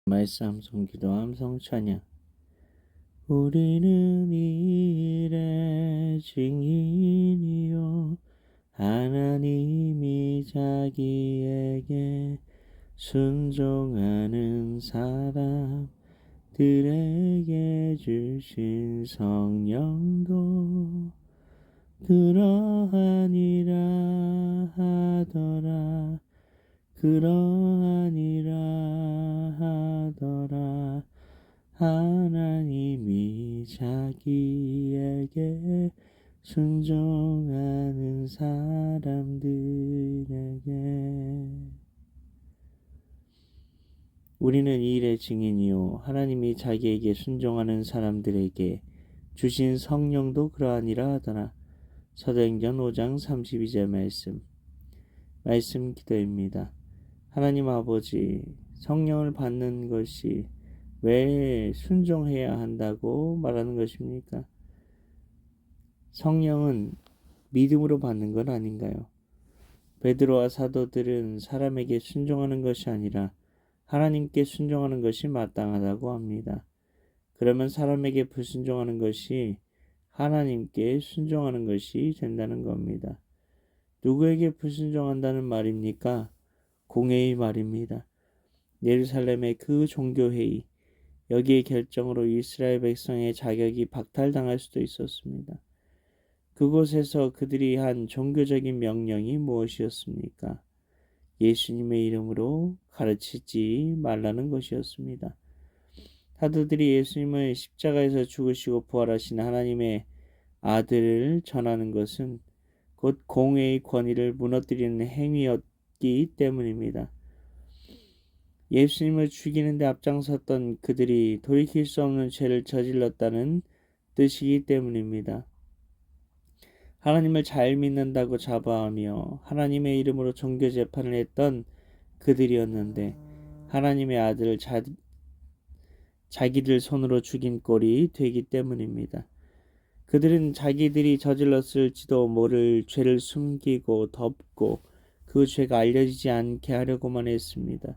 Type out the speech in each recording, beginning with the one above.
말씀 암송기도 암송 찬양. 우리는 이 일의 증인이요 하나님이 자기에게 순종하는 사람들에게 주신 성령도 그러하니라 하더라. 그러하니라 하더라. 하나님이 자기에게 순종하는 사람들에게. 우리는 이 일의 증인이요 하나님이 자기에게 순종하는 사람들에게 주신 성령도 그러하니라 하더라. 사도행전 5장 32절 말씀 기도입니다. 하나님 아버지, 성령을 받는 것이 왜 순종해야 한다고 말하는 것입니까? 성령은 믿음으로 받는 건 아닌가요? 베드로와 사도들은 사람에게 순종하는 것이 아니라 하나님께 순종하는 것이 마땅하다고 합니다. 그러면 사람에게 불순종하는 것이 하나님께 순종하는 것이 된다는 겁니다. 누구에게 불순종한다는 말입니까? 공회의 말입니다. 예루살렘의 그 종교회의, 여기에 결정으로 이스라엘 백성의 자격이 박탈당할 수도 있었습니다. 그곳에서 그들이 한 종교적인 명령이 무엇이었습니까? 예수님의 이름으로 가르치지 말라는 것이었습니다. 사도들이 예수님을 십자가에서 죽으시고 부활하신 하나님의 아들을 전하는 것은 곧 공회의 권위를 무너뜨리는 행위였기 때문입니다. 예수님을 죽이는 데 앞장섰던 그들이 돌이킬 수 없는 죄를 저질렀다는 뜻이기 때문입니다. 하나님을 잘 믿는다고 자부하며 하나님의 이름으로 종교 재판을 했던 그들이었는데 하나님의 아들을 자기들 손으로 죽인 꼴이 되기 때문입니다. 그들은 자기들이 저질렀을지도 모를 죄를 숨기고 덮고 그 죄가 알려지지 않게 하려고만 했습니다.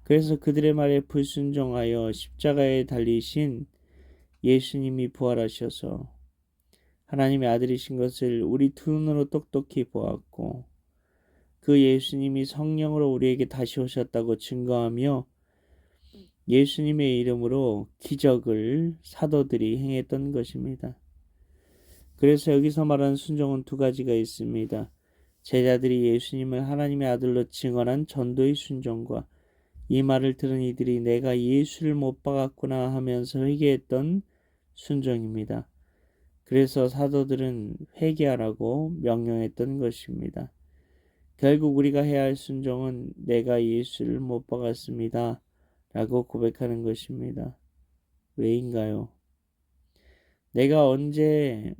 그래서 그들의 말에 불순종하여 십자가에 달리신 예수님이 부활하셔서 하나님의 아들이신 것을 우리 두 눈으로 똑똑히 보았고 그 예수님이 성령으로 우리에게 다시 오셨다고 증거하며 예수님의 이름으로 기적을 사도들이 행했던 것입니다. 그래서 여기서 말하는 순종은 두 가지가 있습니다. 제자들이 예수님을 하나님의 아들로 증언한 전도의 순종과 이 말을 들은 이들이 내가 예수를 못 박았구나 하면서 회개했던 순종입니다. 그래서 사도들은 회개하라고 명령했던 것입니다. 결국 우리가 해야 할 순종은 내가 예수를 못 박았습니다 라고 고백하는 것입니다. 왜인가요? 내가 언제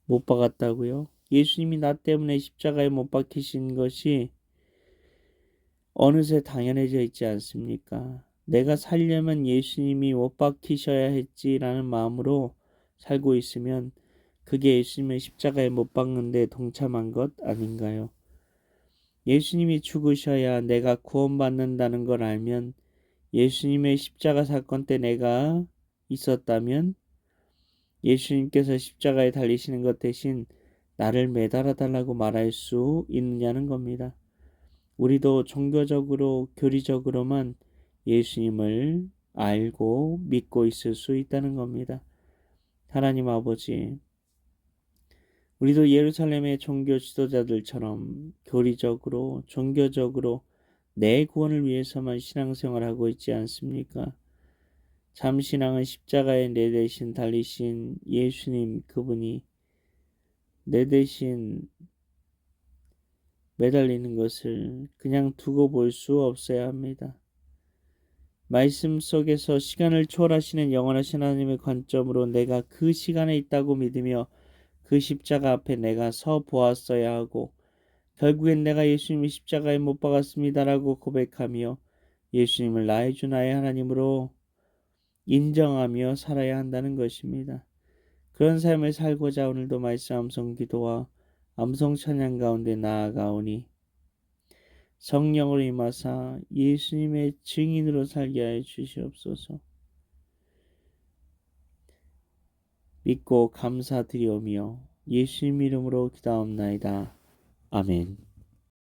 못 박았다고요? 예수님이 나 때문에 십자가에 못 박히신 것이 어느새 당연해져 있지 않습니까? 내가 살려면 예수님이 못 박히셔야 했지라는 마음으로 살고 있으면 그게 예수님을 십자가에 못 박는데 동참한 것 아닌가요? 예수님이 죽으셔야 내가 구원받는다는 걸 알면 예수님의 십자가 사건 때 내가 있었다면 예수님께서 십자가에 달리시는 것 대신 나를 매달아 달라고 말할 수 있느냐는 겁니다. 우리도 종교적으로 교리적으로만 예수님을 알고 믿고 있을 수 있다는 겁니다. 하나님 아버지, 우리도 예루살렘의 종교 지도자들처럼 교리적으로 종교적으로 내 구원을 위해서만 신앙생활하고 있지 않습니까? 참 신앙은 십자가에 내 대신 달리신 예수님 그분이 내 대신 매달리는 것을 그냥 두고 볼 수 없어야 합니다. 말씀 속에서 시간을 초월하시는 영원하신 하나님의 관점으로 내가 그 시간에 있다고 믿으며 그 십자가 앞에 내가 서 보았어야 하고 결국엔 내가 예수님이 십자가에 못 박았습니다라고 고백하며 예수님을 나의 주 나의 하나님으로 인정하며 살아야 한다는 것입니다. 그런 삶을 살고자 오늘도 말씀 암송 기도와 암송 찬양 가운데 나아가오니 성령으로 임하사 예수님의 증인으로 살게 하여 주시옵소서. 믿고 감사드리오며 예수님 이름으로 기도하옵나이다. 아멘.